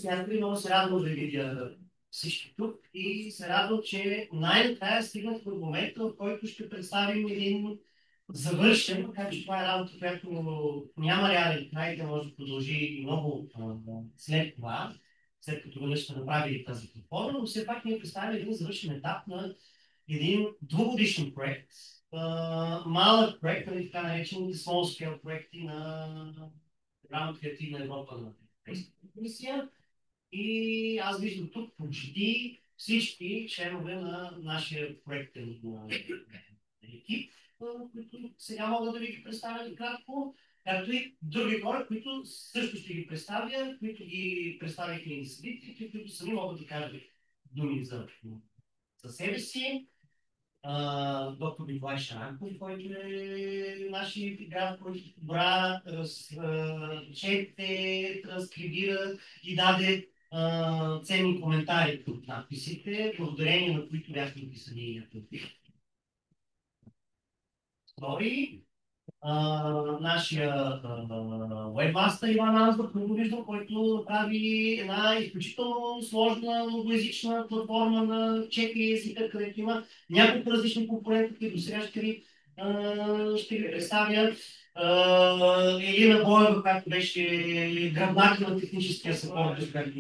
Аз много се радвам да видя всички тук и се радвам, че най-накрая стигнах до момента, в който ще представим един завършен, така че това е работа, която няма реален край, да може да продължи и много след това, след като веднъж сме направили тази платформа, но все пак ние представяме един завършен етап на един двугодишен проект, малък проект, нали, така наречените small scale проекти на Програма Креативна Европа на Европейската комисия. И аз виждам тук почти всички членове на нашия проектен екип, които сега мога да ви ги представя кратко, както и други хора, които също ще ги представя, които ги представиха и съдителите, които сами могат да кажат думи за себе си. Доктор Николай Шаранков, който е нашия град, който добра, чете, транскрибира и даде ценни коментари под надписите, благодарение на които бяха написани и някакви. Втори, нашия вебмастър Иван Анзор, който виждам, който прави една изключително сложна многоязична платформа на 4 езика, където има няколко различни компоненти, които сега ще ви представя. Елина Боева, която беше гръбнак на техническия съпорт, която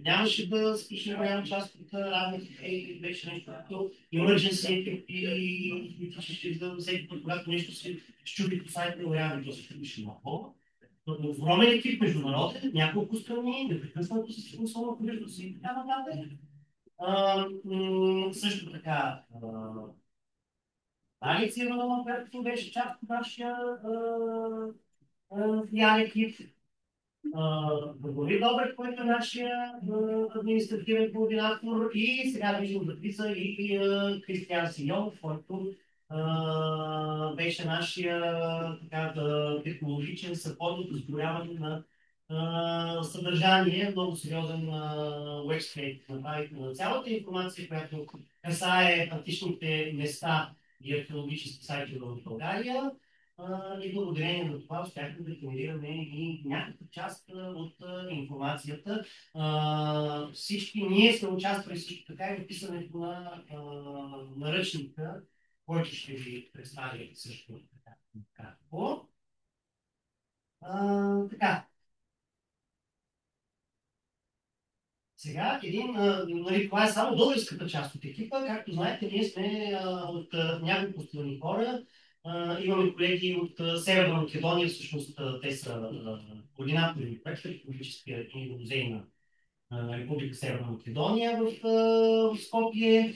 нямаше да спиши голяма част от работата и беше нещо като emergency и ще да всеки път, когато нещо се щупи по сайта, реално то се щупише много. Огромен екип, международен, няколко страни, непрекъснато се съгласува между си и така нататък. Също така, Алица Иванова, която беше част от нашия филиал екип. Благови Добрев, който е нашия административен координатор, и сега виждам да влиза и Кристиан Симеонов, който беше нашия технологичен съпорт от осигуряване на съдържание, много сериозен уебсайт. Направихме на цялата информация, която касае античните места и археологически сайти в България. И благодарение на това успяхме да генерираме и някаква част от информацията. Всички ние сме участвали също така и в писането на наръчника, който ще ви представя също така кратко. Така. Сега нали, това е само българската част от екипа. Както знаете, ние сме от няколко страни хора. Имаме колеги от Северна Македония, всъщност те са координатори на проекта, Републическия и музей на Република Северна Македония в Скопие,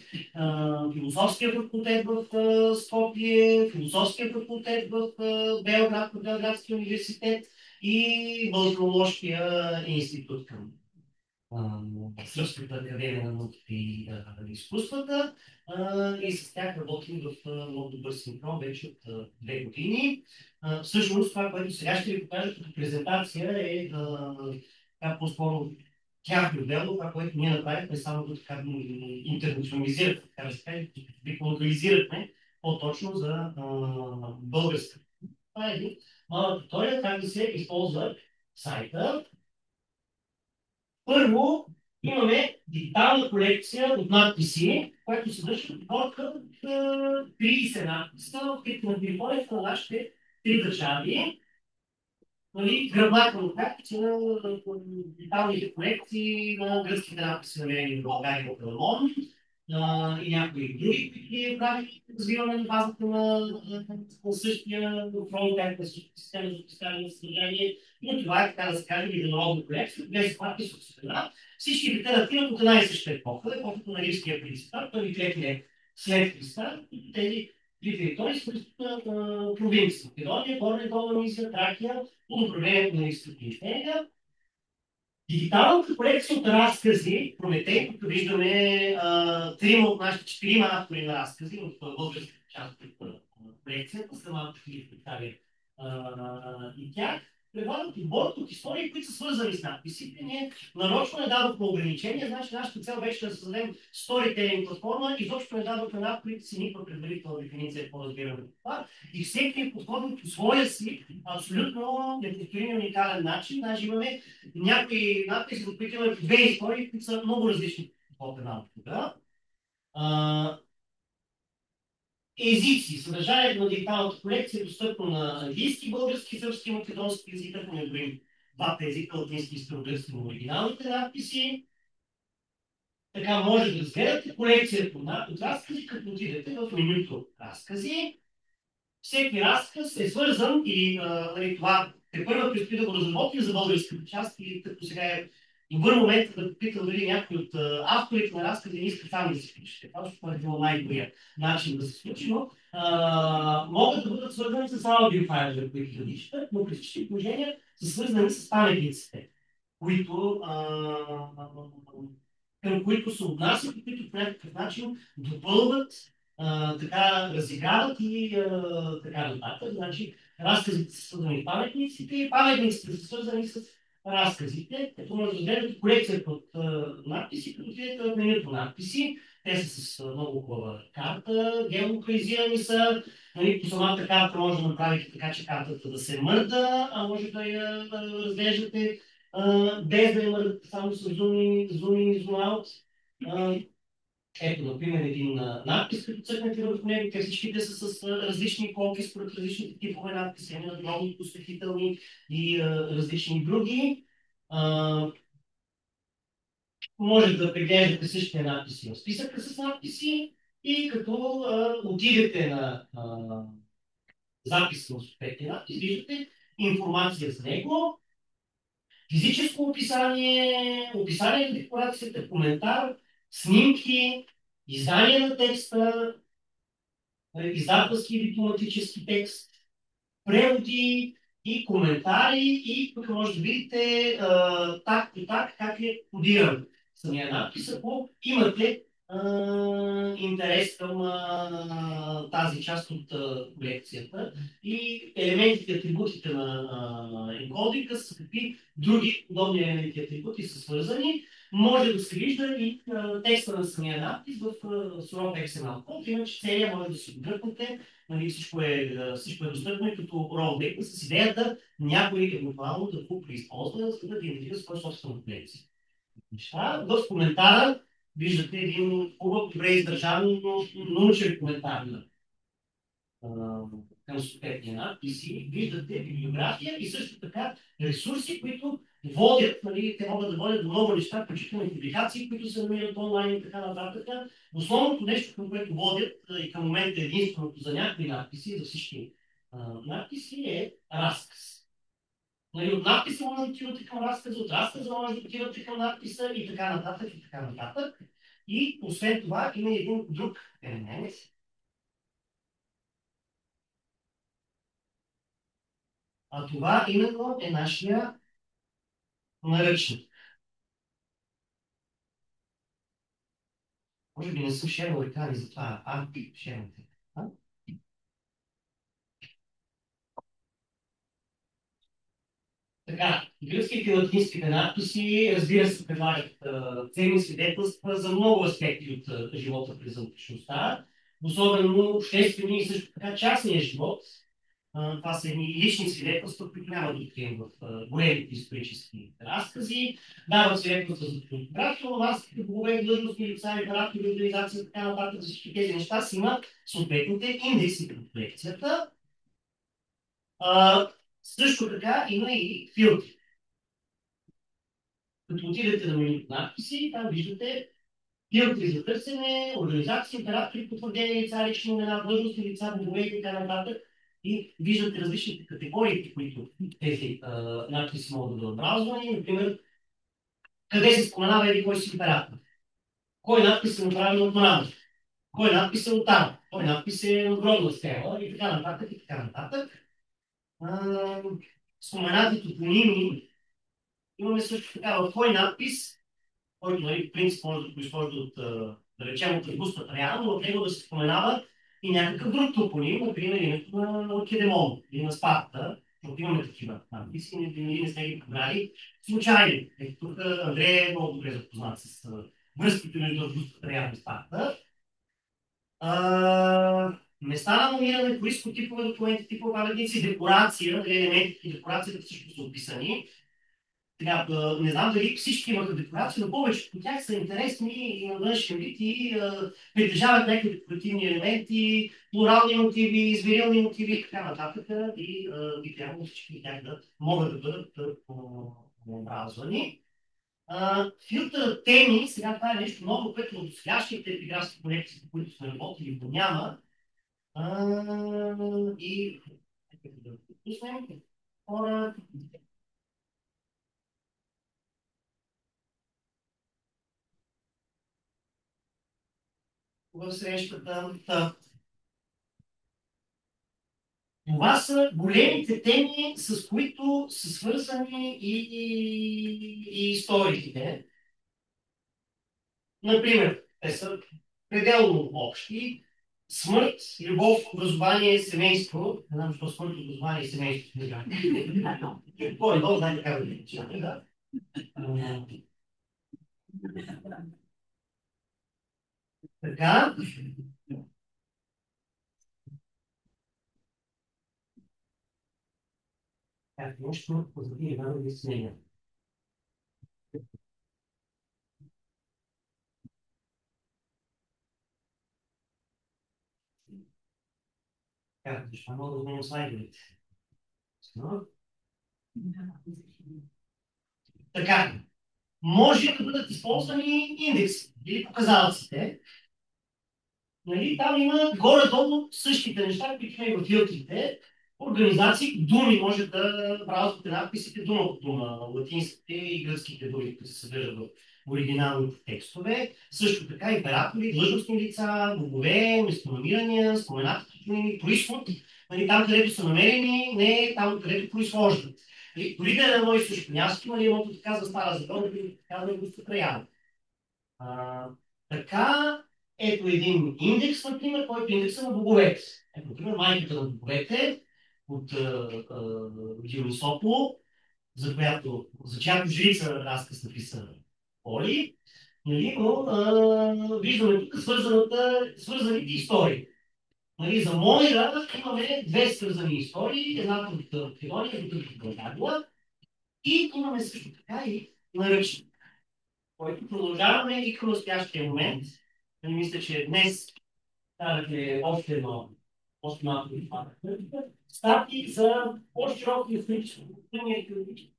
философския факултет в Скопие, философския факултет в Белград, в Белградския университет и Балкаnoloшкия институт към Сръбската академия на науките и изкуствата. И с тях работим в много добър синхрон вече от 2 години. Всъщност това, което сега ще ви покажа като презентация е по-скоро тяхно дело, това, което ние направихме, само да така интернационализирахме, така да се каже, локализирахме по-точно за българска. Това е един малък туториал, как да се използва сайта. Първо, имаме дигитална колекция от надписи, която съдържа подборка от 30 надписа, в които на територията на нашите 3 държави. Нали, гръбнака на практика на дигиталните колекции на гръцките надписи, намерени в България от Рамон и някои други, които ние правим развиване на базата на същия фронтенд, на същата система за поставяне на съдържание. Но това е, така да се каже, международна колекция, без надпис от страна. Всички те датират от една и съща епоха, епохата на римския принципат, първи трети е след Христа, и тези 3 територии са провинции. Македония, Горна и Долна Мисия, Тракия, под управлението на Римската империя. Дигиталната колекция от разкази, Прометей, тук виждаме 3 от нашите 4 автори на разкази в българската част от колекцията, самата книга представя и тях. Предлагат отборът от истории, които са свързани с надписите. Ние нарочно не дадохме ограничения, значи нашата цел беше да създадем storytelling платформа, изобщо не дадохме на авторите си никаква предварителна дефиниция по разбиране на това. И всеки е подходил по своя си, абсолютно неповторим уникален начин. Даже имаме някои надписи, за които имаме 2 истории, които са много различни от една от друга. Езици. Съдържанието на дигиталната колекция е достъпно на английски, български, сръбски, македонски език, ако не броим двата езика, латински и старогръцки на оригиналните надписи. Така може да разгледате колекцията от разкази, като отидете в менюто разкази. Всеки разказ е свързан и това първо предстои да го разработим за българската част и като сега е добър момент да попитам дали някой от авторите на разкази не иска там да се включите. Това е било най-добрият начин да се случи, но могат да бъдат свързани с аудиофайлове, които да четат, но при всички положения са свързани с паметниците, към които се отнасят и които по някакъв начин допълват, така разиграват и така нататък. Значи, разказите са свързани с паметниците и паметниците са свързани с разказите, като може да гледате колекцията от надписи, като отидете в менюто надписи. Те са с много хубава карта, геолокализирани са. Нали, по самата карта може да направите така, че картата да се мърда, а може да я разглеждате без да я мърдате само с зум и зум-аут. Ето, например, един надпис, като цъкнете върху него, те всичките са с различни колки, според различните типове надписи, имат много посветителни и различни други. Може да преглеждате същите надписи в списъка с надписи и като отидете на запис на съответния надпис, виждате информация за него, физическо описание, описание на декларацията, коментар, снимки, издание на текста, издателски и дипломатически текст, преводи и коментари и тук може да видите так по так как е кодиран самия надпис, ако имате интерес към тази част от колекцията и елементите, атрибутите на енкодинга с какви други подобни елементи и атрибути са свързани. Може да се вижда и текста на самия надпис в суров XML код, иначе целият може да се отдръпнете. Нали, всичко е достъпно и като ролдек с идеята някой евентуално да го преизползва, за да генерира своя собствена колекция. В коментара виждате един хубав, добре издържан, научен коментар към съответния надпис и виждате библиография и също така ресурси, които водят, нали, те могат да водят до много неща, включително публикации, които се намират онлайн и така нататък. Основното нещо, към което водят и към момента единственото за някои надписи, за всички надписи е разказ. Нали, от надписа може да отивате към разказа, от разказа може да отивате към надписа и така нататък, и така нататък. И освен това има един друг елемент. А това именно е нашия наръчник. Може би не съм шервал екрани, затова шервате. Така, гръцките и латинските надписи, разбира се, предлагат ценни свидетелства за много аспекти от живота през античността, особено обществения и също така частния живот. Това са едни лични свидетелства, които няма да открием в големите исторически разкази. Дават свидетелства за фотография, лаварските богове, длъжностни лица, императори, организации и така нататък. За всички тези неща си имат съответните индекси в колекцията. Също така има и филтри. Като отидете на менюто надписи, там виждате филтри за търсене, организации, императори, потвърдени лица, лични имена, длъжностни лица, богове и така нататък. И виждате различните категории, които тези надписи могат да бъдат бразвани. Например, къде се споменава или кой си император? Кой надпис е направен от Монада? Кой надпис е от там? Кой надпис е надгробна стела? И така нататък, и така нататък. Споменати топоними. Имаме също така в кой надпис, който, нали, в принцип може да произхожда от, да речем, от Августа Траян, но в него да се споменава и някакъв друг топоним, например името на Лакедемон или на Спарта, защото имаме такива надписи, ние не сме ги подбрали случайно. Тук Андрей е много добре запознат с връзките между Августа Траян и Спарта. Места на номиране, происход, типове документи, типове паметници, декорация, елементите и декорацията всичко са описани. Сега, не знам дали всички имаха декорации, но повечето от тях са интересни и на външен вид и притежават някакви декоративни елементи, плурални мотиви, измерилни мотиви и така нататък. И би трябвало всички тях да могат да бъдат образвани. Филтър теми, сега това е нещо ново, което от сегашните епиграфски колекции, по които сме работили, го няма. И да допуснем хора. В срещата. Това са големите теми, с които са свързани и историите. Например, те са пределно общи. Смърт, любов, образование, семейство. Не знам, защо смърт, образование и семейство. Кой долу знае как да. Така. Как нещо позади една обяснение. Как, защо мога да сменя слайдовете? Така, може да бъдат използвани индекси или показалците. Нали, там има горе-долу същите неща, които има и в филтрите. Организации, думи, може да бразвате надписите дума по дума, латинските и гръцките думи, които се съдържат в оригиналните текстове. Също така императори, длъжностни лица, богове, местонамирания, споменати думи, произход. Нали, там, където са намерени, не там, където произхождат. Нали, дори да е на едно и също място, нали, едното така за Стара Загора, другото така за Августа Траян. Така, ето един индекс, например, който е индекса на боговете. Ето, например, майката на боговете от Дионисополо, за чиято жрица разказ написа Поли, нали, но виждаме тук свързаните истории. Нали, за Мойра имаме две свързани истории, едната от Македония, другата от България, и имаме също така и наръчник, който продължаваме и към настоящия момент. Мисля, че днес дадахме още малко статии за по-широки исторически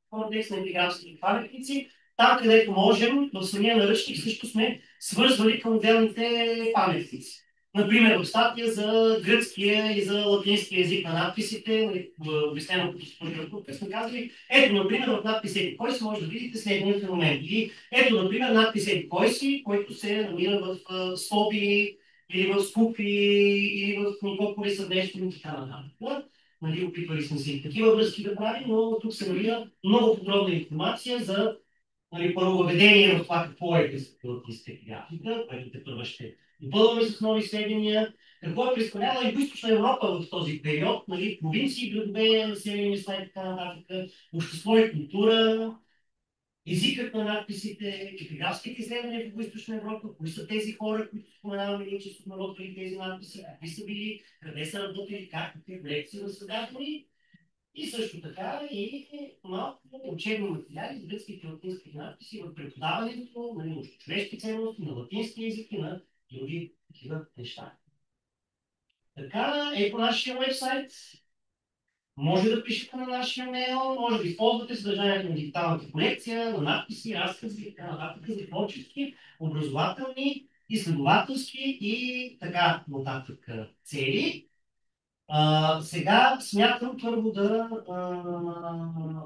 контекст на епиграфски паметници. Там, където можем, в самия наръчник също сме свързвали към отделните паметници. Например, в статия за гръцкия и за латинския език на надписите, нали, обяснено като според сме казали, ето, например, в надпис Еди кой си може да видите следния феномен. Или ето, например, надпис Еди кой си, който се намира в скоби, или в скупи, или в никакви сърдечни и така нататък. Нали, опитвали сме се и такива връзки да правим, но тук се намира много подробна информация за, нали, първо въведение в това какво е латинска графика, което те първо ще допълваме с нови сведения. Какво е представлява Юго-Источна Европа в този период, нали, провинции, градове, населени места и така нататък, общество и култура, езикът на надписите, епиграфските изследвания в Юго-Источна Европа, кои са тези хора, които споменаваме ние, че са наробили тези надписи, какви са били, къде са работили, как, какви проекти са създадени. И също така и малко учебни материали за гръцките и латински надписи в преподаването на научно-човешки ценности, на латински език и на други такива неща. Така е по нашия вебсайт. Може да пишете на нашия мейл, може да използвате съдържанието на дигиталната колекция, на надписи, разкази, така нататък, за творчески, образователни, изследователски и така нататък цели. Сега смятам първо да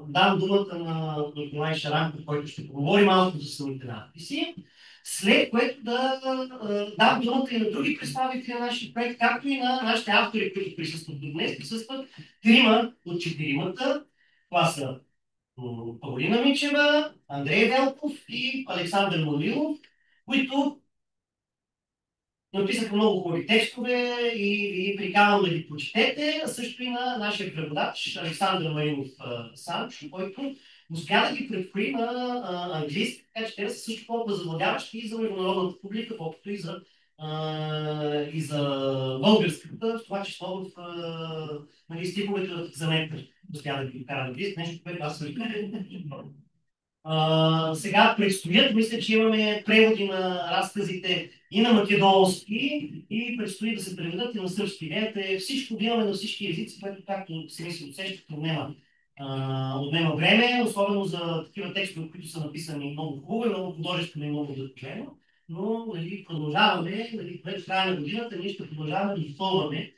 дам думата на Николай Шаранков, който ще поговори малко за самите надписи, след което да дам думата и на други представители на нашия проект, както и на нашите автори, които присъстват до днес. Присъстват трима от четиримата. Това са Паулина Мичева, Андрей Велков и Александър Манилов, които написаха много хубави текстове и ви приканвам да ги прочетете, а също и на нашия преводач Александър Маринов Санчо, който успя да ги прехвърли на английски, така че те са също толкова завладяващи и за международната публика, колкото и за българската, в това число в нали, стиховете за метър успя да ги кара на английски, нещо, което аз съм сега предстоят, мисля, че имаме преводи на разказите и на македонски, и предстои да се преведат и на сръбски. Идеята е всичко да имаме на всички езици, което, както сами се усещате, отнема време, особено за такива текстове, които са написани много хубаво, много художествено и много задължено. Но нали, продължаваме, нали, пред края на годината ние ще продължаваме да допълваме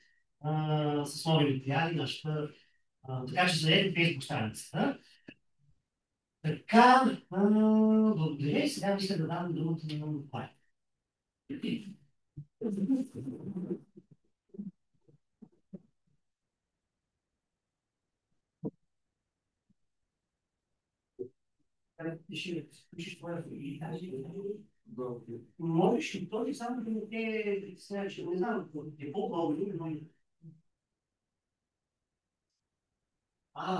с нови материали нашата. Така че следете Facebook страницата. Така, благодаря и сега мисля да дам думата на Николай. Ще включиш това и тази. Можеш ли този само да не те че не знам, е по-добре, но...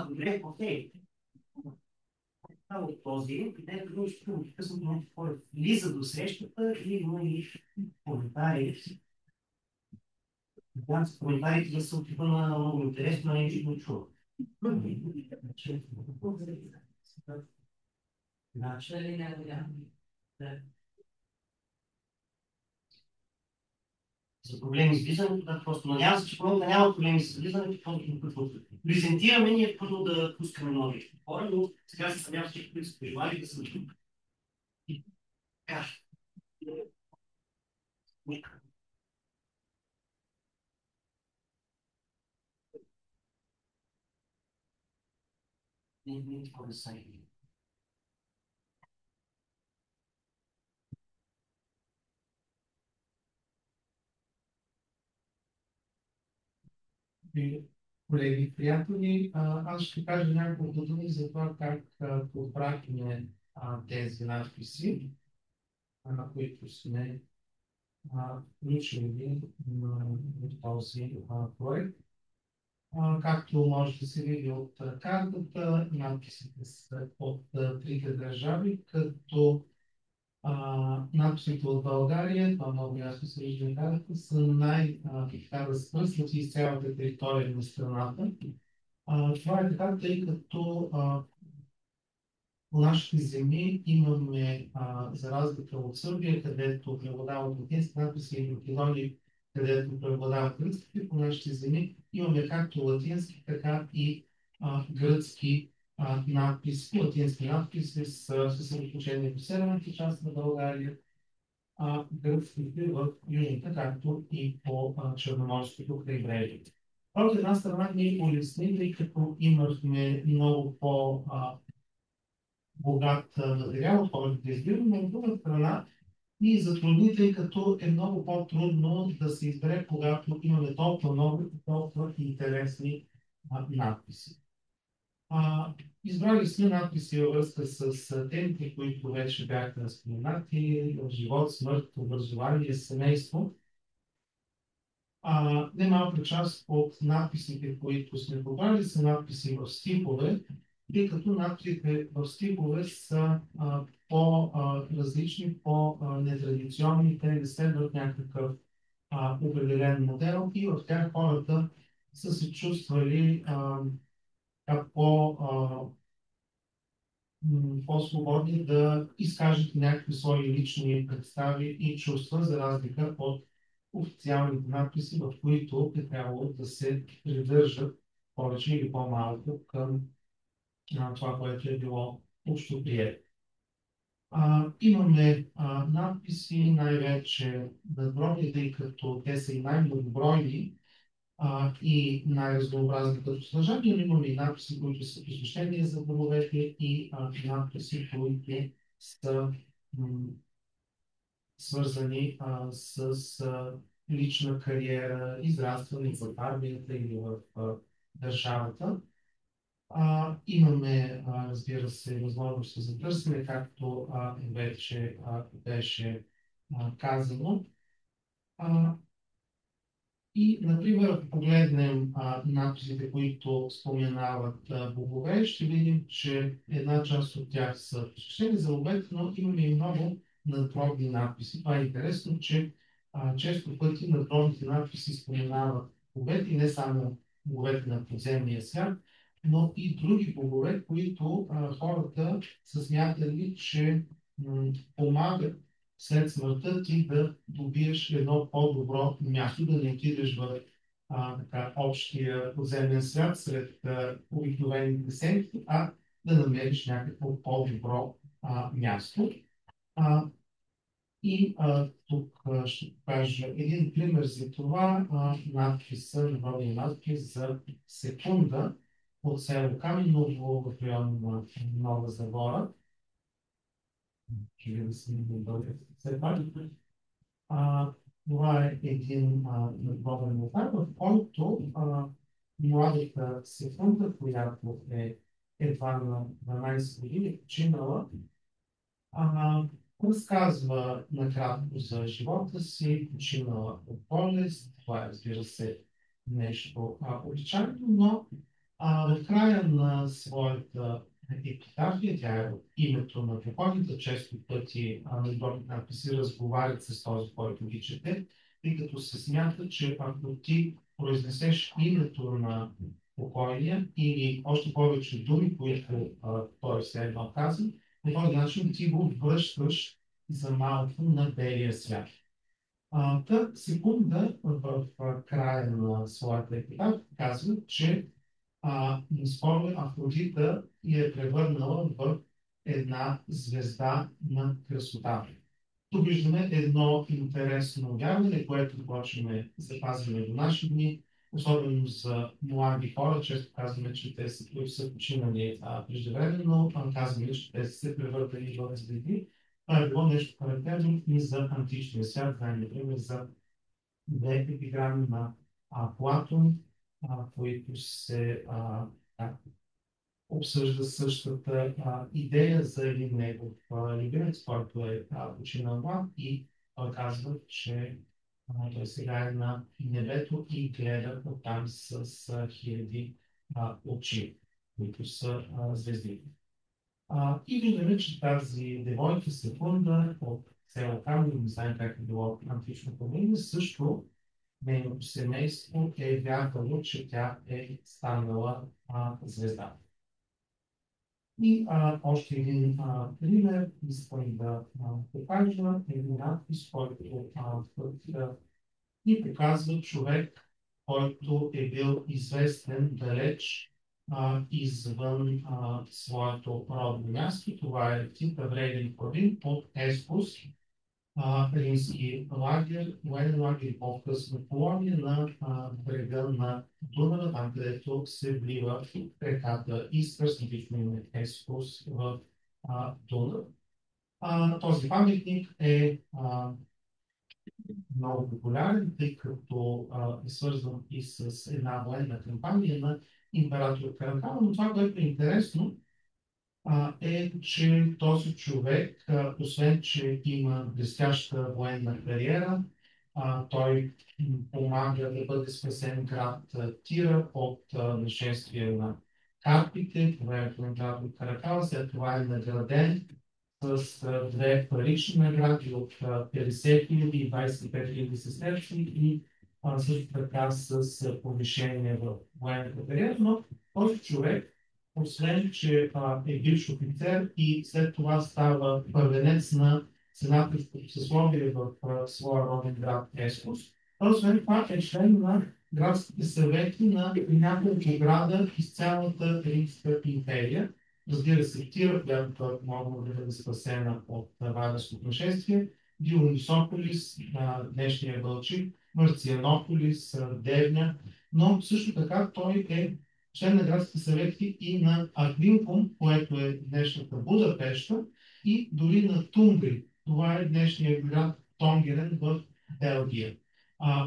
Добре, окей. От този, където ще късно хора влиза до срещата и има и коментари. Надявам се коментарите да са от типа на много интересно, а нещо не чува. За проблеми с влизането, да, просто надявам се, че да няма проблеми с влизането, просто като презентираме, ние първо да пускаме нови хора, но сега се съмнявам, че които са пожелали да са тук. И така. Не, това не са. Колеги, приятели, аз ще кажа няколко думи за това как подбрахме тези надписи, на които сме включили в този проект. Както може да се види от картата, надписите са от трите държави, като надписите от България, това много ясно се вижда на картата, са най-разпръснати из цялата територия на страната. Това е така, тъй като по нашите земи имаме, за разлика от Сърбия, където преобладават латински надписи, и Македония, където преобладават гръцки, по нашите земи имаме както латински, така и гръцки надписи. Латински надписи с съсредоточение в северната част на България, гръцките в южната, както и по Черноморското крайбрежие. От една страна ни улесни, тъй като имахме много по-богат материал, който да избираме, от друга страна ни затрудни, тъй като е много по-трудно да се избере, когато имаме толкова много и толкова интересни надписи. Избрали сме надписи във връзка с темите, които вече бяха споменати: живот, смърт, образование, семейство. Немалка част от надписите, които сме подбрали, са надписи в стихове, тъй като надписите в стихове са по-различни, по-нетрадиционни, те не следват някакъв определен модел и в тях хората са се чувствали по-свободни да изкажат някакви свои лични представи и чувства, за разлика от официалните надписи, в които е трябвало да се придържат повече или по-малко към това, което е било общоприето. Имаме надписи най-вече надбройни, тъй като те са и най-многобройни и най-разнообразни като съдържание, но имаме и надписи, които са посвещени за домовете и надписи, които са свързани с лична кариера, израстване в армията или в държавата. Имаме, разбира се, възможности за търсене, както вече беше казано. И, например, ако погледнем надписите, които споменават богове, ще видим, че една част от тях са посвещени за обект, но имаме и много надгробни надписи. Това е интересно, че често пъти надгробните надписи споменават боговете, и не само боговете на подземния свят, но и други богове, които хората са смятали, че помагат след смъртта ти да добиеш едно по-добро място, да не отидеш в общия подземен свят сред обикновените семки, а да намериш някакво по-добро място. Тук ще покажа един пример за това. Народния надпис за секунда от село Каменово в района на Нова Загора. Това е един надборен лотар, в който младата секунда, която е едва на 12 години, починала, разказва накратко за живота си, починала от болест. Това е, разбира се, нещо обичайно, но в края на своята епитафия, тя е от името на покойника, често пъти надборните надписи разговарят с този, който ги чете, тъй като се смята, че ако ти произнесеш името на покойния или още повече думи, които той следва каза, по този начин ти го връщаш за малко на белия свят. Та секунда в края на своята епитафия казва, че наскоро Афродита я е превърнала в една звезда на красотата. Тук виждаме едно интересно вярване, което почваме запазваме до наши дни, особено за млади хора. Често казваме, че те са, които са починали преждевременно, казваме, че те са се превърнали в звезди. Това е било нещо характерно и за античния свят, например за две епиграми на Платон, които се обсъжда същата идея за един негов любимец, който е починал млад, и той казва, че той сега е на небето и гледа оттам с хиляди очи, които са звезди. И виждаме, че тази девойка Секунда от село Каменово, не знаем как е било античното време, също нейното семейство е вярвало, че тя е станала звезда. И още един пример искам да покажа един надпис, който ни показва човек, който е бил известен далеч извън своето родно място. Това е Тит Аврелий Корин от Есбус. римски лагер, военен лагер по-късно Полония на брега на Дунава, там където се влива реката Искър с бившо име Ескус в Дунав. Този паметник е много популярен, тъй като е свързан и с една военна кампания на император Каракал, но това, което е интересно, е, че този човек, освен че има блестяща военна кариера, той помага да бъде спасен град Тира от нашествие на карпите по времето на император Каракал, след това е награден с две парични награди от 50 000 и 25 000 сестерци и също така с повишение в военната кариера, но този човек, освен че е бивш офицер и след това става първенец на сенаторското съсловие в своя роден град Ескус, освен това е член на градските съвети на няколко града из цялата Римска империя. Разбира се, Тира, която той помогна да бъде спасена от варварското нашествие, Дионисополис, днешния Бълчик, Марцианополис, Девня, но също така той е член на градските съвети и на Аквинкум, което е днешната Будапешта, и дори на Тунгри. Това е днешния град Тонгерен в Белгия.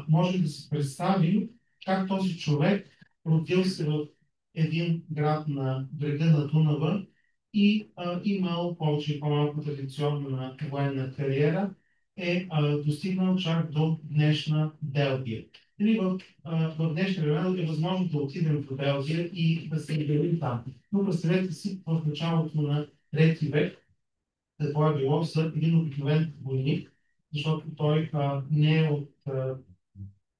Може да си представим как този човек родил се в един град на брега на Дунава и имал повече и по-малко традиционна военна кариера, е достигнал чак до днешна Белгия. Или в днешния време е възможно да отидем в Белгия и да се изявим там. Но представете си в началото на трети век какво е било за един обикновен войник, защото той не е от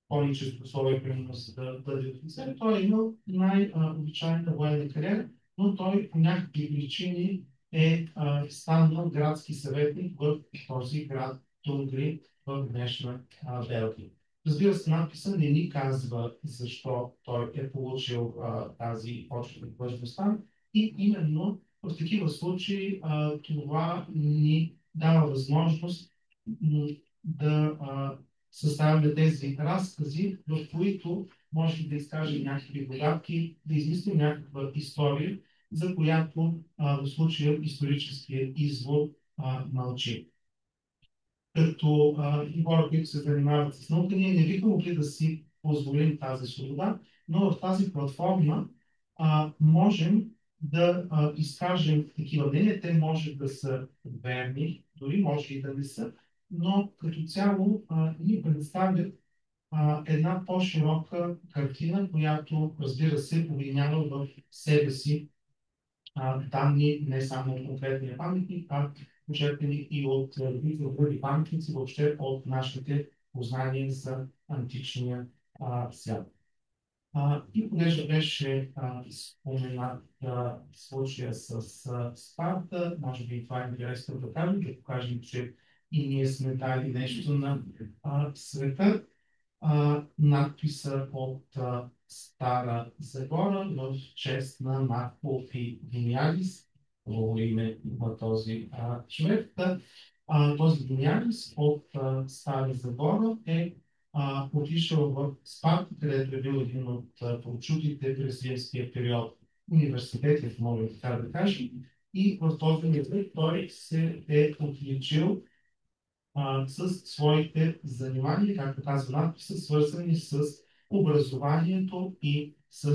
по-ничесто условие, примерно, за да бъде офицер. Той е имал най-обичайната военна кариера, но той по някакви причини е станал градски съветник в този град Тунгри в днешна Белгия. Разбира се, надписа не ни казва защо той е получил тази почетна длъжността и именно в такива случаи това ни дава възможност да съставяме тези разкази, в които може да изкажем някакви догадки, да измислим някаква история, за която в случая историческия извор мълчи. Като хора, които се занимават с наука, ние не бихме могли да си позволим тази свобода, но в тази платформа можем да изкажем такива мнения. Те може да са верни, дори може и да не са, но като цяло ни представят една по-широка картина, която, разбира се, обединява в себе си данни не само от конкретния паметник, а почерпени и от други паметници, въобще от нашите познания за античния свят. И понеже беше споменат случая с Спарта, може би това е интересно да кажем, да покажем, че и ние сме дали нещо на света. Надписа от Стара Загора в чест на Марко Виниалис. Много име има този човек. Този Виниалис от Стара Загора е отишъл в Спарта, където е бил един от прочутите през римския период университетите, може така да кажем. И в този университет той се е отличил с своите занимания, както казва надписа, свързани с образованието и с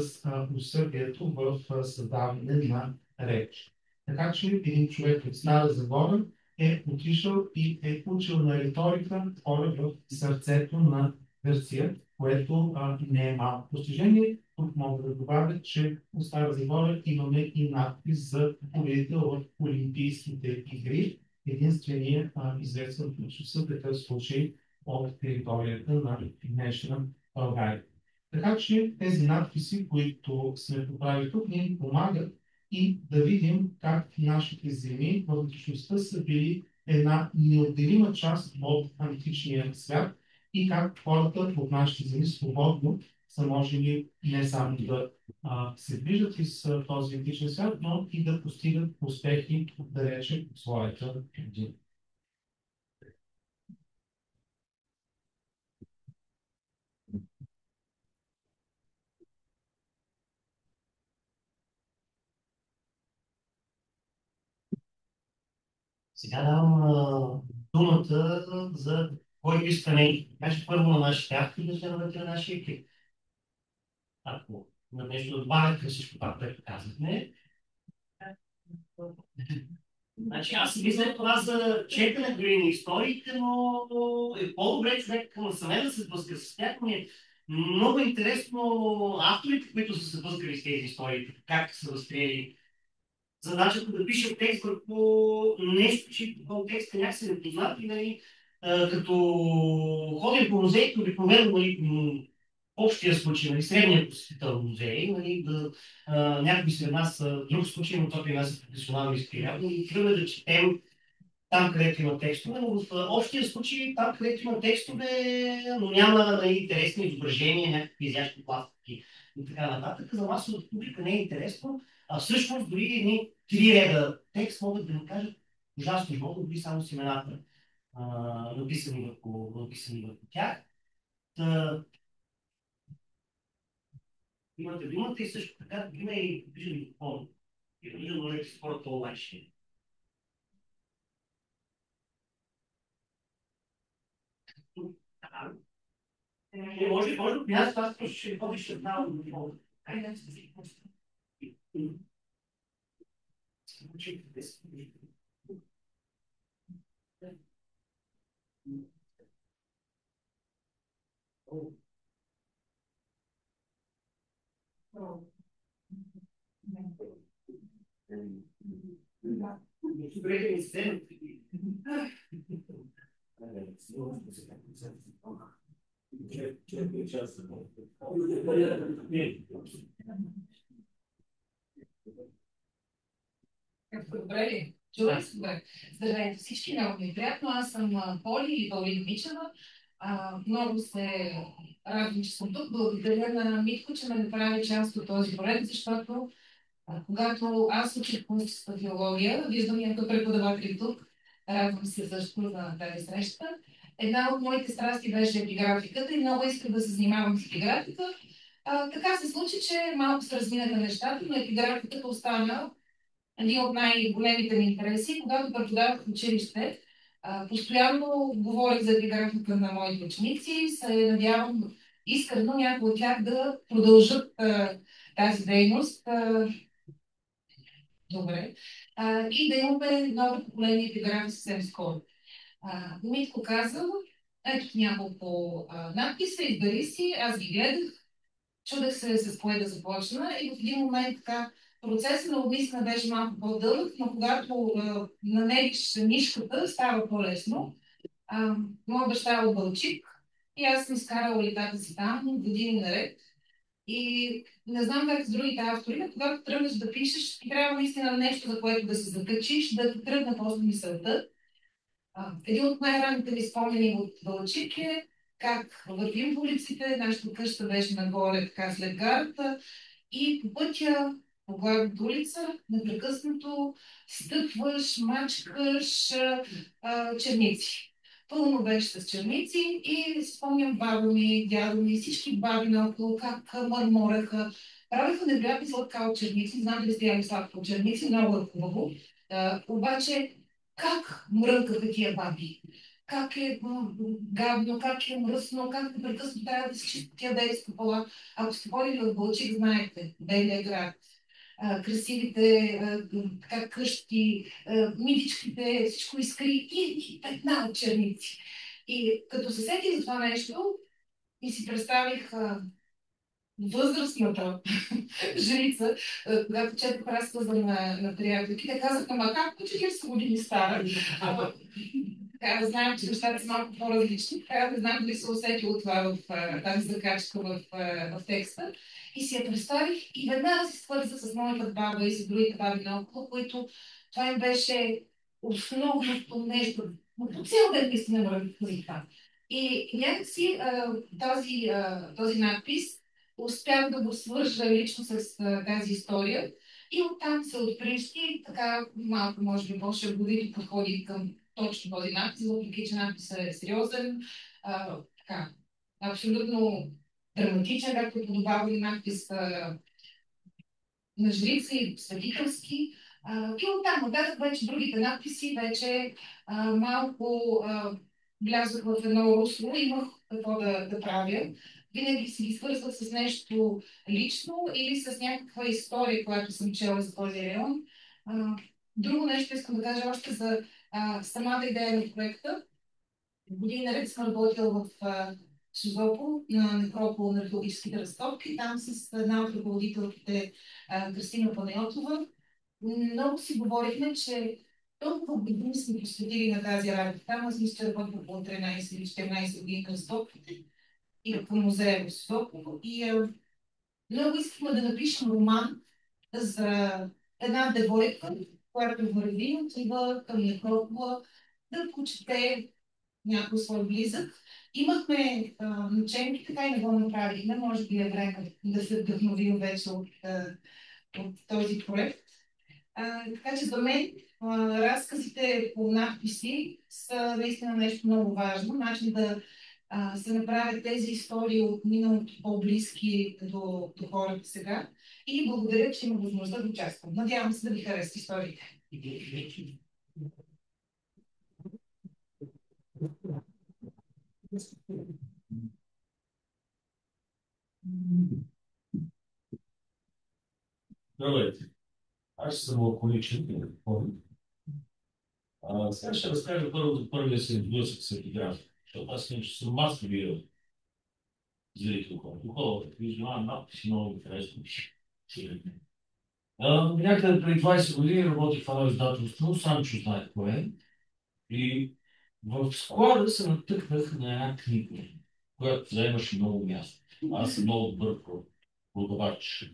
усърдието в създаване на реч. Така че един човек от Стара Загора е отишъл и е учил на риторика хора в сърцето на Гърция, което не е малко постижение. Тук мога да добавя, че от Стара Загора имаме и надпис за победител в Олимпийските игри, единствения известен в такъв случай от територията на днешна България. Така че тези надписи, които сме поправили тук, ни помагат и да видим как нашите земи в античността са били една неотделима част от античния свят и как хората от нашите земи свободно са можели не само да се движат из този античен свят, но и да постигат успехи, да речем, своята година. Сега давам думата за който иска нещо. Каже първо на нашите автори, да членовете на нашия екип. Ако на нещо добавят към всичко това, което казахме. Значи аз си мисля това за четене дори на историите, но е по-добре човек саме да се сблъска с тях. Ми е много интересно авторите, които са се сблъскали с тези истории, как са възприели задачата да пише текст върху нещо, че контекста някак се не познат и нали, като ходим по музеите, обикновено нали, общия случай, нали, средният посетител в музеи, нали, някой сред нас друг случай, но той при нас е професионално изпиряване и тръгваме да четем там, където има текстове, но в общия случай, там, където има текстове, но няма нали, интересни изображения, някакви изящни пластики и така нататък, за масовата публика не е интересно, а всъщност дори едни три реда текст могат да ни кажат ужасно много, дори само с имената написани върху тях. Имате думата и също така има и виждам микрофон. И виждам, можете си хората онлайн ще. Може би аз това ще ходиш ще знам. Хайде, добре, не се. Добре ли? Чувай се добре. Здравейте всички, много ми е приятно. Аз съм Поли или Паулина Мичева. Много се радвам, че съм тук. Благодаря на Митко, че ме направи част от този проект, защото когато аз учих политическа филология, виждам някои преподаватели тук, радвам се също на тази среща. Една от моите страсти беше епиграфиката и много исках да се занимавам с епиграфика. Така се случи, че малко се разминаха нещата, но епиграфиката остана един от най-големите ми интереси. Когато преподавах в училище, постоянно говорих за епиграфика на моите ученици. Се надявам искрено някои от тях да продължат тази дейност. Добре. И да имаме нови поколения епиграфи съвсем скоро. Митко казал, ето няколко надписа, избери си, аз ги гледах, чудех се с кое да започна и в един момент така процесът на обмислене беше малко по-дълъг, но когато намериш нишката, става по-лесно. Моя баща е от Балчик и аз съм изкарала летата си там години наред. И не знам как с другите автори, но когато тръгнеш да пишеш, ти трябва наистина нещо, за което да се закачиш, да ти тръгне просто мисълта. Един от най-ранните ми спомени от Балчик е как вървим по улиците, нашата къща беше нагоре така след гарата и по пътя, по главната улица, непрекъснато стъпваш, мачкаш черници. Пълно беше с черници и спомням баба ми, дядо ми, всички баби наоколо, как мърмореха. Правеха невероятни сладка от черници. Знам дали сте яли сладко от черници, много е хубаво. Обаче, как мрънкаха тия баби? Как е гадно, как е мръсно, как непрекъснато трябва да се чисти тия дейска пола. Ако сте ходили в Балчик, знаете, Белия град, красивите така, къщи, мидичките, всичко искри и петна от черници. И като се сетих за това нещо и си представих възрастната жрица, когато четох разказа на приятелки, те казаха, ама как по 40 години стара? Трябва да знаем, че нещата са малко по-различни. Трябва да знам дали се усети от това в тази закачка в текста. И си я представих и веднага се свърза с моята баба и с другите баби наоколо, които това им беше основното нещо. Но по цял ден наистина вървих това. И някакси този надпис успях да го свържа лично с тази история и оттам се отприщи така малко, може би, по-шеговито подходи към точно този надпис, въпреки че надписът е сериозен, така, абсолютно драматичен, както подобава и надпис на жрица и светителски, И оттам нататък вече другите надписи вече малко влязох в едно русло, имах какво да правя. Винаги си ги свързвах с нещо лично или с някаква история, която съм чела за този район. Друго нещо искам да кажа още за самата идея на проекта. Години наред съм работила в Созопол на некропол на археологическите разкопки. Там с една от ръководителките Кристина Панайотова много си говорихме, че толкова години сме посветили на тази работа. Там аз мисля, че работя около 13 или 14 години към стопките и по музея в Созопол. И много искахме да напишем роман за една девойка, която върви, отива към некропола да почете някой свой близък. Имахме наченки, така и не го направихме. Може би е време да се вдъхновим вече от този проект. Така че за мен разказите по надписи са наистина нещо много важно. Начин да се направят тези истории от миналото по-близки до хората сега. И благодаря, че има възможността да участвам. Надявам се да ви харесат историите. Здравейте. Аз съм лаконичен. Сега ще разкажа първо за първия си сблъсък с епиграфика, защото аз съм масовия зрител, който хората виждам надписи, много интересно. Някъде преди 20 години работих в едно издателство, Санчо знае кое е. И в склада се натъкнах на една книга, която заемаше много място. Аз съм много добър продавач.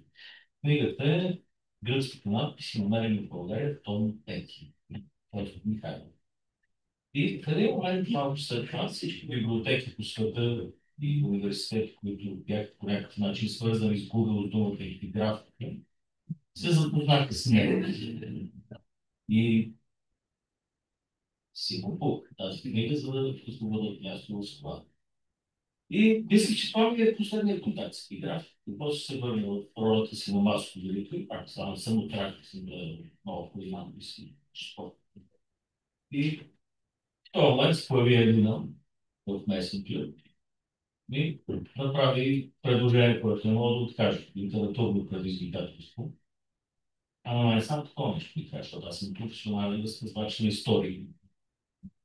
Книгата е Гръцките надписи, намерени в България, том 5. Който Михайлов. И в един момент, малко след това, всички библиотеки по света и университети, които бяха по някакъв начин свързани с Google, думата и графика, се запознаха с него. И си купувах тази книга, за да бъдат място в склада. И мислих, че това ми е последният контакт с графика. И после се върна в ролята си на масово велико и пак стана самотрак, съм да много познавам и си спорт. И в този момент се появи Елина в Месенджер и направи предложение, което не мога да откажа. Литературно предизвикателство. Ама не само такова нещо ми кажа, защото аз съм професионален разказвач на истории.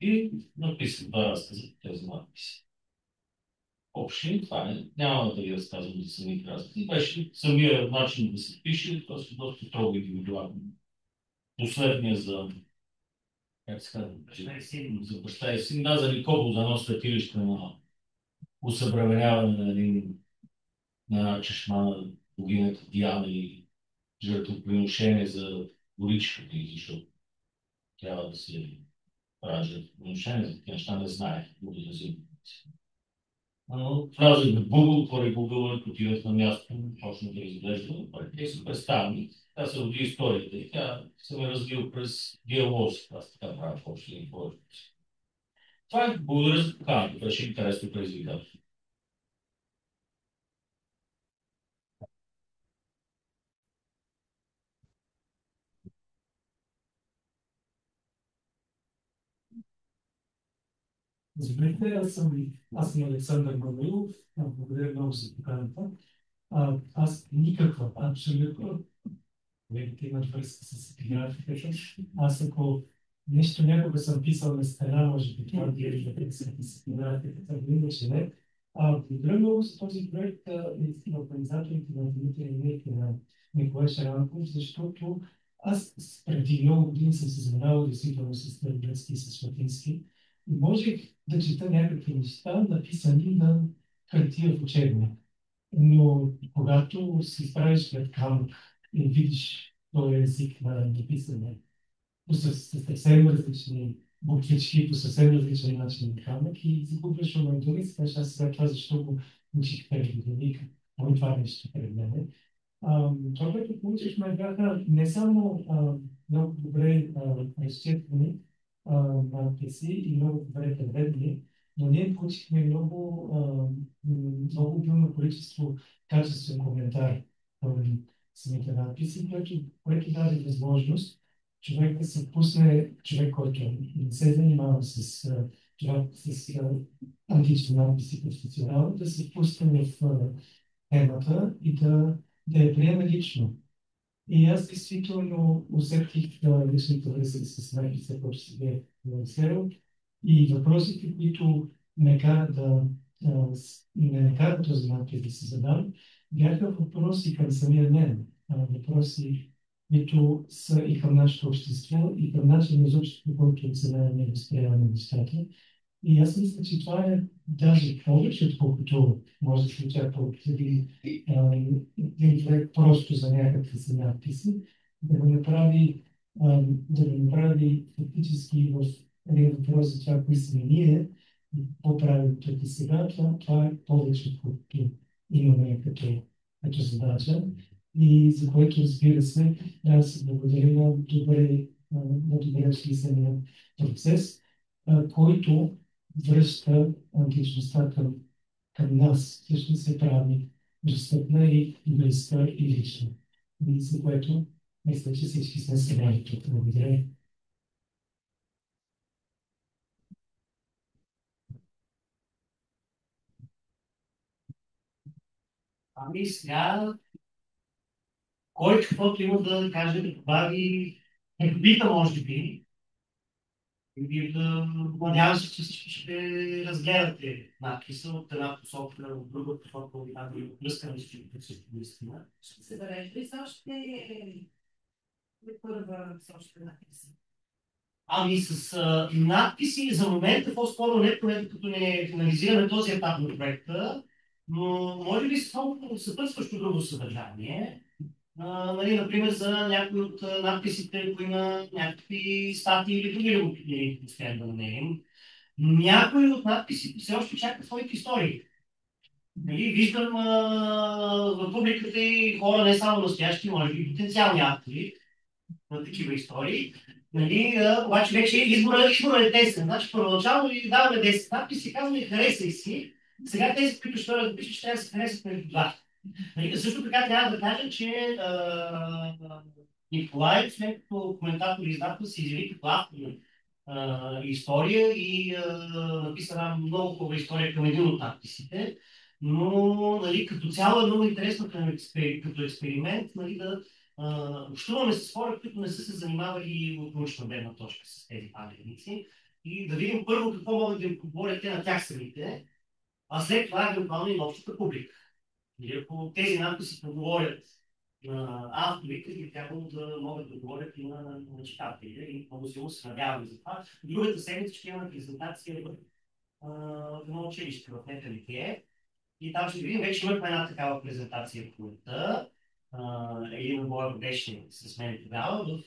И написах два разказа по тези надписи. Общи, това е. Няма да ви разказвам за самите разкази. Беше самия начин да се пише, т.е. доста строго индивидуално. Последния за как се казва, за баща и син, да, за Никобо, за едно светилище на усъвременяване на една чешма на богинята Диана и жертвоприношение за горичката и защото трябва да се прави жертвоприношение, за тези неща не знае, благодаря. Влязох в Google, отворих Google, отидах на място, почна да изглежда, и се представям. Тя се роди историята и тя се ме развил през диалози. Аз така правя още един повече. Това е благодаря за поканата, беше интересно предизвикателство. Здравейте, аз съм Александър Мануилов. Благодаря много за поканата. Аз никаква, абсолютно колегите имат връзка с епиграфиката. Аз ако нещо някога съм писал на стена, може би това да е с епиграфиката, иначе не. Благодаря много за този проект и на организаторите на Дмитрия Илиев и на Николай Шаранков, защото аз преди много години съм се занимавал действително с гръцки и с латински. И можех да чета някакви неща, написани на хартия в учебник. Но когато се изправиш пред камък и видиш този език на написане, с съвсем различни буквички, по съвсем различен начин на камък и загубваш момента и си кажеш, аз сега това защо го учих преди години, какво е това нещо пред мене. Това, което получихме, бяха не само много добре изчетвани надписи и много добре преведени, но ние получихме много обилно количество качествен коментар към самите надписи, което даде възможност човек да се пусне, човек, който не се занимава с, антични надписи професионално, да се пусне в темата и да я приеме лично. И аз действително усетих личната връзка с надписа, който се бе лансирал и въпросите, които ме карат не ме карат този надпис да се задам, бяха въпроси към самия мен. Въпроси, които са и към нашето общество, и към начина изобщо, по който сега ние възприемаме нещата. И аз мисля, че това е даже повече, отколкото може да се очаква от един човек просто за някакви си надписи, да го направи фактически в един въпрос за това, кои сме ние, какво правим тук и сега. Това е повече, отколкото имаме като задача. И за което, разбира се, аз благодаря на добре смисления процес, който връща античността към нас. Всъщност се прави достъпна и близка и лична. И за което мисля, че всички сме събрани тук. Благодаря. Ами сега, кой каквото има да каже, да добави, не пита, може би. И надявам се, че всички ще разгледате надписа от една посока, от друга посока, от една друга връзка на всички наистина. Ще се бележи ли още първа с още надписи? Ами с надписи за момента по-скоро не, като не финализираме този етап на проекта, но може би съпътстващо друго съдържание. Нали, например, за някои от надписите, ако има някакви статии или други любопитни, успеем да намерим. Някои от надписите все още чакат своите истории. Нали, виждам в публиката и хора не само настоящи, може би потенциални автори на такива истории. Нали, обаче вече избора е тесен. Значи първоначално ви даваме 10 надписи, казваме харесай си. Сега тези, които ще разпишат, ще да се харесат между два. Нали, също така трябва да кажа, че Николай, след като коментатор и издател, се изяви като автор история и написа една много хубава история към един от надписите. Но нали, като цяло е много интересно като експеримент нали, да общуваме с хора, които не са се занимавали от научна гледна точка с тези паметници и да видим първо какво могат да им говорят те на тях самите, а след това евентуално и на общата публика. И ако тези надписи поговорят на авторите, би трябвало да могат да говорят и на читателите. И много силно се надяваме за това. Другата седмица ще имаме презентация в едно училище в Неталитие. И там ще видим, вече имахме една такава презентация в колета. Един мой беше с мен тогава в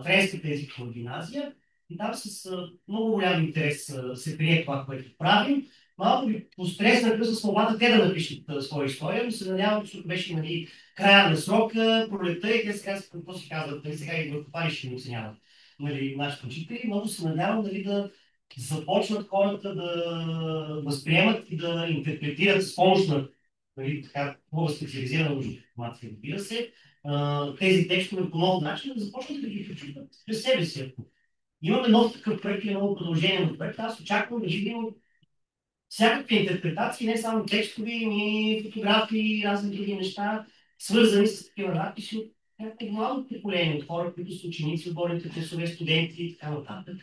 френската езикова гимназия. И там с много голям интерес се прие това, което правим. Малко ви постреснахме с молбата те да напишат своя история, но се надявам, защото беше нали, края на срока, пролетта и те сега какво си казват, нали, сега и върху това ще ни оценяват нали, нашите учители. Много се надявам нали, да започнат хората да възприемат и да интерпретират с помощ на нали, така, много специализирана научна информация, разбира се, тези текстове по нов начин да започнат да ги прочитат през себе си. Имаме нов такъв проект и ново продължение на проекта. Аз очаквам да видим всякакви интерпретации, не само текстови, но фотографии и разни други неща, свързани с такива надписи от някакво младо поколение, от хора, които са ученици, отборните класове, студенти и така нататък.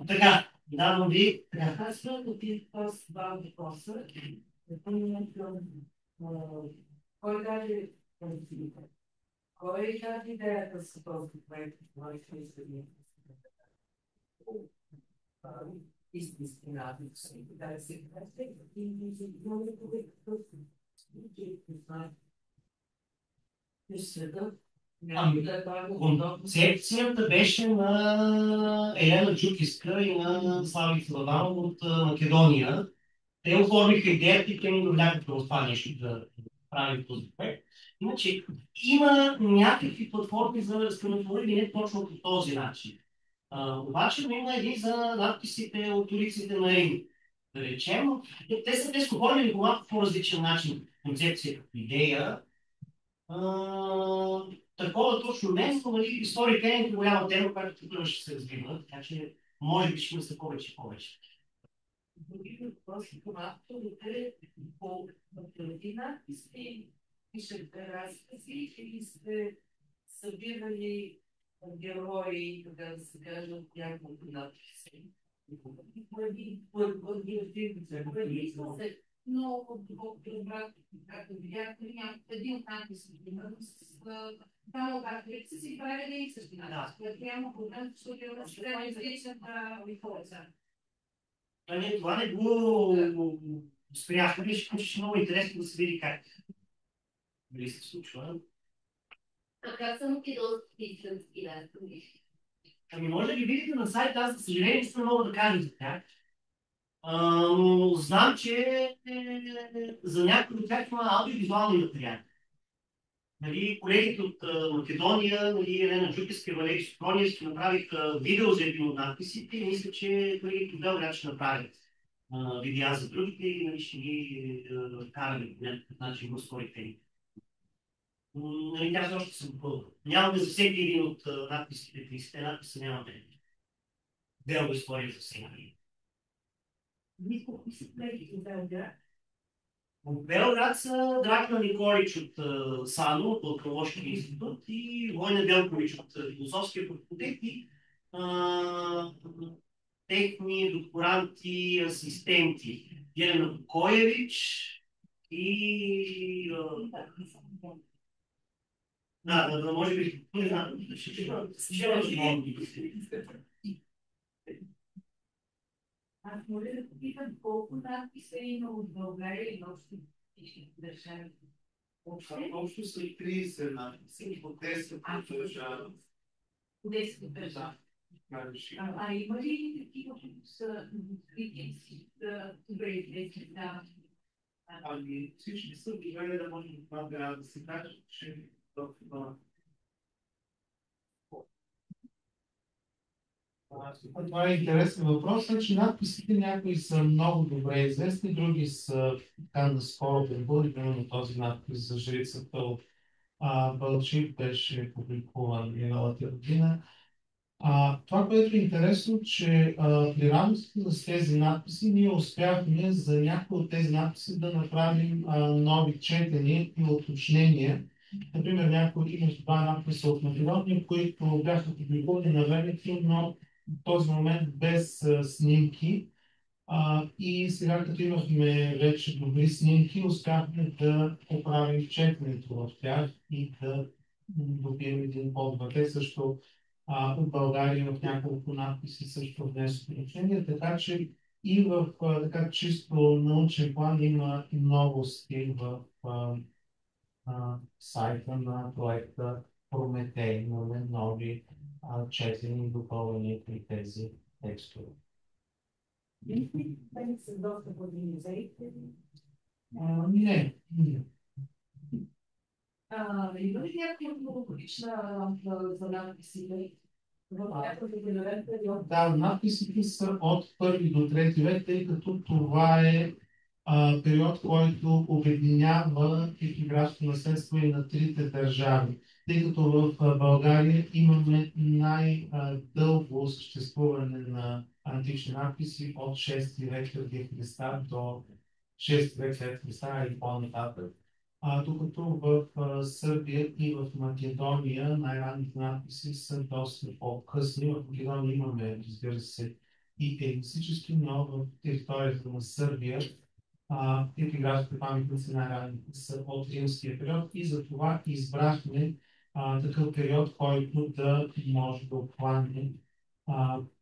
Така, давам ви. Аз съм да ти два въпроса. Кой даде кой даде идеята за този проект? Истински надпис. Да се каже и много Концепцията беше на Елена Джукиска и на Слави Славанов от Македония. Те оформиха идеята и те ни довляха в това нещо да правим този проект. Иначе има някакви платформи за разкръвотворение не точно по този начин. Обаче има един за надписите от улиците на Рим. Да речем, те са оформили по малко по-различен начин концепция като идея. Такова точно не, но нали, историкейнг е голяма тема, която тук ще се развива, така че може би ще мисля повече и повече. Други въпроси, това авторите по математика сте пишете разкази или сте събирали герои, така да се каже, от няколко надписи? Но доколкото разбрах, както видяхте, един от надписите, примерно, само авторите си правили и същи надпис, което няма проблем, защото е различната хората. Това не го спряхме, ще много интересно да се види как се случва. Как съм ти доста истински Ами може да ги видите на сайта, аз за съжаление не съм много да кажа за тях. Но знам, че за някои от тях има аудиовизуални материали. Нали, колегите от Македония, нали, Елена Джукиска, Валерий Софрониевски направиха видео за един от надписите и мисля, че колегите от Белград ще направят видеа за другите и нали, ще ги караме по някакъв начин в storytelling. Нали, тя все още се допълва. Нямаме за всеки един от надписите, 30-те надписа нямаме дълга история за всеки. От Белград са Дракна Николич от САНО, от Балканлошкия институт и Война Белкович от Философския факултет и техни докторанти, асистенти. Елена Покоевич и да, може би, не знам, Аз моля да попитам колко надписа има от България и още държави. Общо са 30 надписи, по 10 държави. 10 държави. Има ли такива, които са критици, добре известни? Ами всички са добре да може да се каже, че това е интересен въпрос. Значи надписите някои са много добре известни, други са така наскоро прибули, примерно този надпис за жрицата от Бълчик беше публикуван миналата година. Това, което е интересно, че при работата с тези надписи ние успяхме за някои от тези надписи да направим нови четения и уточнения. Например, имаше два надписа от Македония, които бяха публикувани на времето, но в този момент без снимки. И сега, като имахме вече добри снимки, успяхме да поправим четенето в тях и да добием един по-добър. Те също от България в няколко надписи също внесоха значение, така че и в така чисто научен план има новости в сайта на проекта Прометей. Имаме нови четени и допълнения при тези текстове. Те са доста години заедно. Не. Има ли някаква логична за надписите? Да, надписите са от 1 до 3 век, тъй като това е период, който обединява епиграфско наследство и на трите държави. Тъй като в България имаме най-дълго съществуване на антични надписи от 6 век преди Христа до 6 век след Христа и по-нататък. Докато в Сърбия и в Македония най-ранните надписи са доста по-късни. В Македония имаме, разбира се, и етнически, но в територията на Сърбия епиграфските паметници най-ранните са от римския период и затова избрахме такъв период, който да може да обхване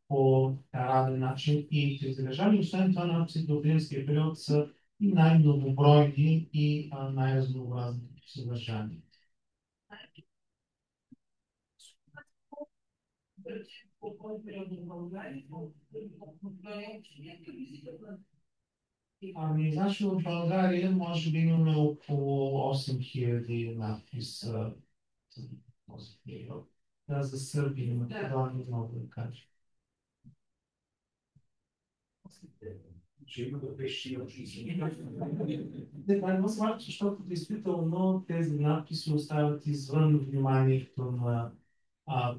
по равен начин и трите държави. Освен това, надписите от римския период са и най-многобройни и най-разнообразни съдържания. Ами, значи в България може би имаме около 8000 надписа за този период. Да, за Сърбия и Македония много да кажа. Че има да беше Не, това е много смарт, защото действително тези надписи остават извън вниманието на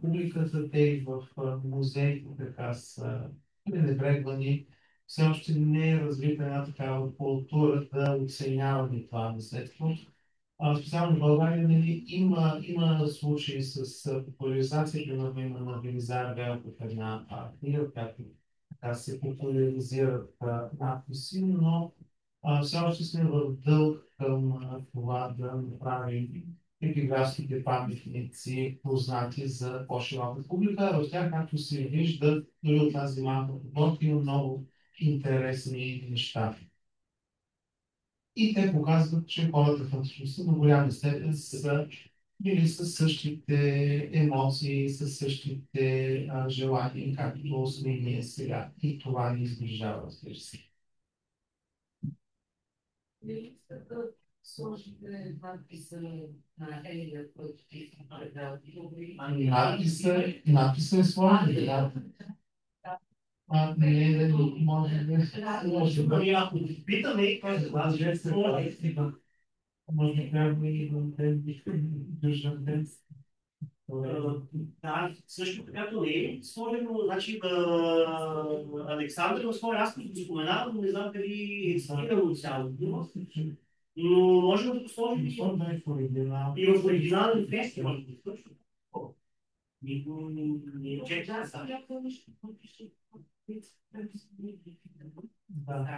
публиката. Те и в музеите така са пренебрегвани. Все още не е развита една такава култура да оценяваме това наследство. Специално в България, нали, има случаи с популяризация, примерно има на Велизар Велков една книга, която така се популяризират надписи, но все още сме в дълг към това да направим епиграфските паметници познати за по-широка публика. В тях, както се вижда, дори от тази малка подборка има много интересни неща. И те показват, че хората в античността до голяма степен са били със същите емоции, със същите желания, както сме и ние сега. И това ни изближава, разбира се. Дали искате да сложите надписа на Елия, който ти е предал? Надписа е сложен, да. Не, може да Ако питаме, аз жест може да трябва и да държам ден. да, също така то не е сложено, значи Александър в своя разказ го споменава, но не знам дали е цитирано цялото. Но можем да го сложим и в оригинален фест. Никой не е чека. Да.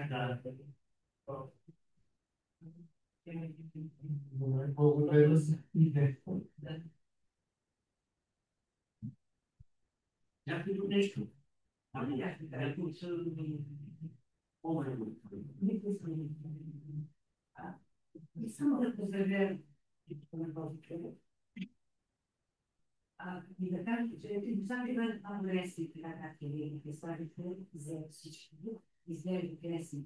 Благодаря за идеята. Някой друг нещо? Искам да поздравя на този човек. И да кажа, че нещата ви бъдат много лесни, така както вие ги представите за всички. Изглеждат лесни.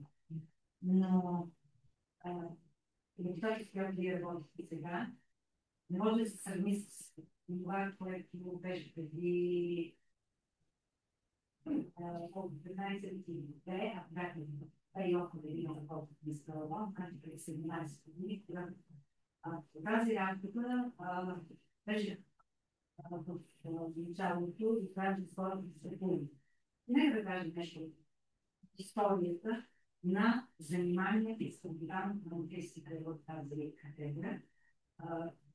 Но методиката, с която вие работите сега, не може да се сравни с това, което беше преди 15 години. Ако бяхме период, година, за който ви изпълнявам, значи преди 17 години, когато тази работа беше в началото и това, че хората се появи. Нека да кажем нещо от историята на заниманията и съблюдаването на английските в тази катедра,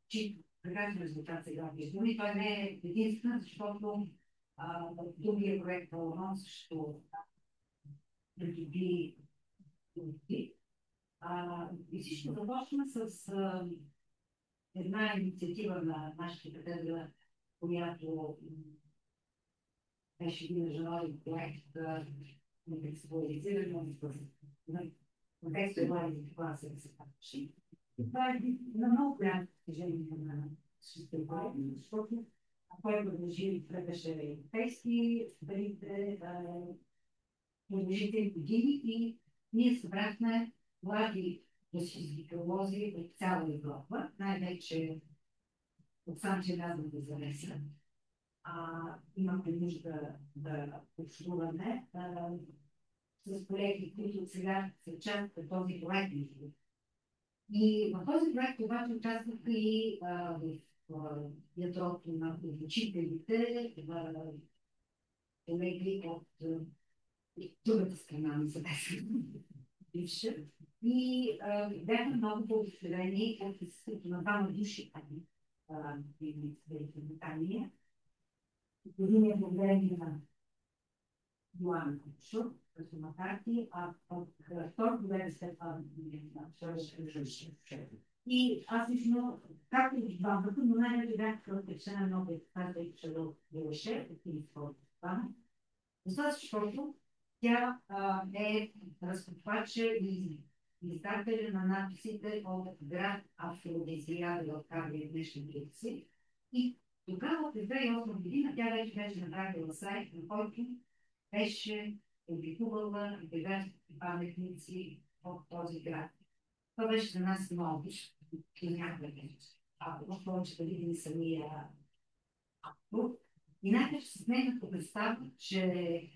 чието прекрасен резултат сега виждаме. И той не е единствен, защото другия проект Алон също придоби и всичко започна с една инициатива на нашата катедра, която беше един международен проект наексплоатизиране на контекста и класа да се казваше. Това е на много голямо постижение на всичките проекти, защото той продължи следваше европейски, старите продължителни години и ние събрахме млади физиколози от цяла Европа, най-вече от Санче Газна да завеса. Имахме нужда да общуваме с колеги, които сега се част от този проект. И в този проект обаче участваха и в ядрото на учителите, колеги от другата страна на съдействието, бивша. И бяха много по-удовлетворени от присъствието на двама души в Великобритания. Един е благодарение на Йоан Кучук, като Макарти, а втор благодарение след това на и аз лично, както и двамата, но най-вече бях впечатлена много от тази, тъй че Белеше, такива това. Защото тя е разкупвача и издателя на надписите от град Афродизиада в Каврия днешни Греци. И тогава, през 2008 година, тя вече беше направила сайт, на който беше публикувала граждански паметници от този град. Това беше за нас ново, и някакъв много повече да видим самия автор. И най-вече с нейната представа, че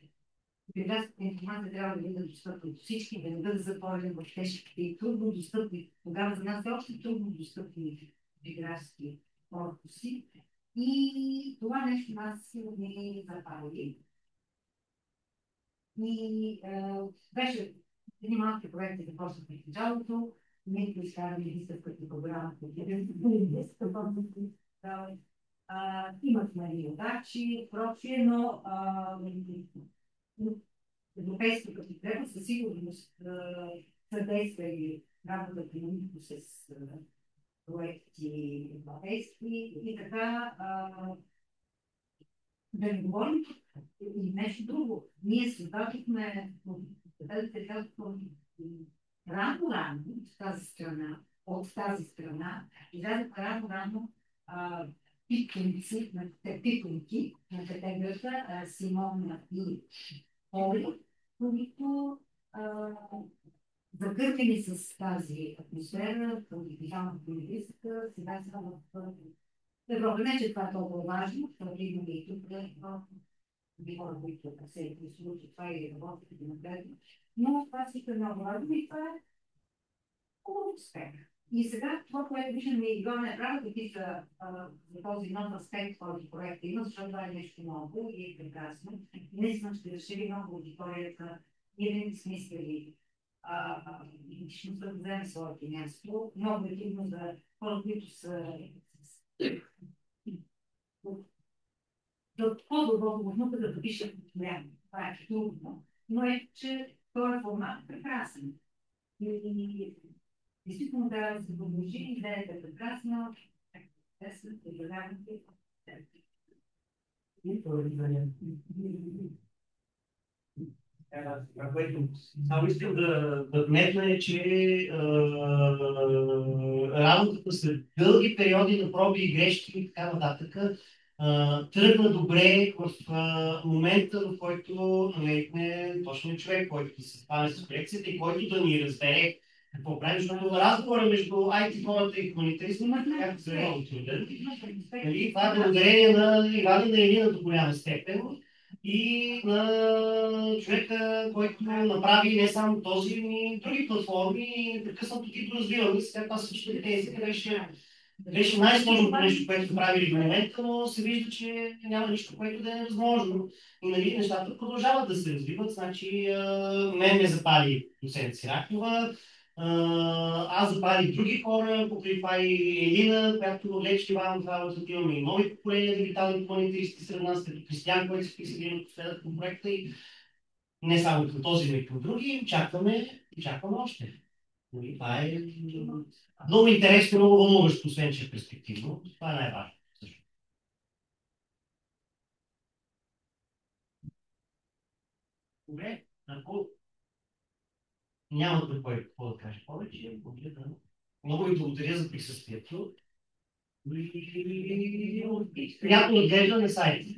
Географската информация трябва да бъде достъпна до всички, да не бъде затворена в тежките и трудно достъпни. Тогава за нас е още трудно достъпни географски корпуси. И това нещо нас не запали. И беше един малки проект, започнахме в началото. Ние изкараме изтъпката програмата. Имахме неудачи, прочие, но европейската подкрепа със сигурност съдейства и работата на нито с проекти европейски и така да не говорим и нещо друго. Ние създадохме рано в тази страна, от тази страна, излязоха рано питомци, питомки на категорията Симона и Оли, които загърбени с тази атмосфера, политикална политика, сега са в Европа. Не, че това е толкова важно, защото имаме и тук хора, които се случи това и работят и напред. Но това си е много важно и това е хубав успех. И сега това, което виждаме и Иван е право, какви са за този нов аспект, който проект има, защото това е нещо ново и е прекрасно. Наистина ще разшири много аудиторията. Ние винаги сме искали идентичността да вземе своето място. Много е трудно за хора, които са да по-дълбоко в науката да пишат време. Това е трудно. Но е, че този формат е прекрасен. И действително трябва да се продължи, идеята е прекрасна, което само искам да вметна е, че работата след дълги периоди на проби и грешки и така нататък тръгна добре в момента, в който намерихме точния човек, който да се спане с проекцията и който да ни разбере какво правим, защото разговора между IT хората и хуманитаристите както се много труден. Това е благодарение на Иван и на Елина до голяма степен и на човека, който направи не само този, но и други платформи и непрекъснато ги доразвиваме. Сега това всички тези беше най-сложното нещо, което правили до момента, но се вижда, че няма нищо, което да е невъзможно. И нали, нещата продължават да се развиват. Значи, мен ме запали доцент Сиракова, аз запалих други хора, покрай това и Елина, която влече Иван в работата, имаме и нови поколения дигитални хуманитаристи сред нас, като Кристиян, който се присъедини напоследък към проекта и не само към този, но и към други. Очакваме още. Това е много интересно, много вълнуващо, освен че е перспективно. Това е най-важно. Добре, ако няма какво да каже повече, много ви благодаря за присъствието. Приятно отглежда на сайта.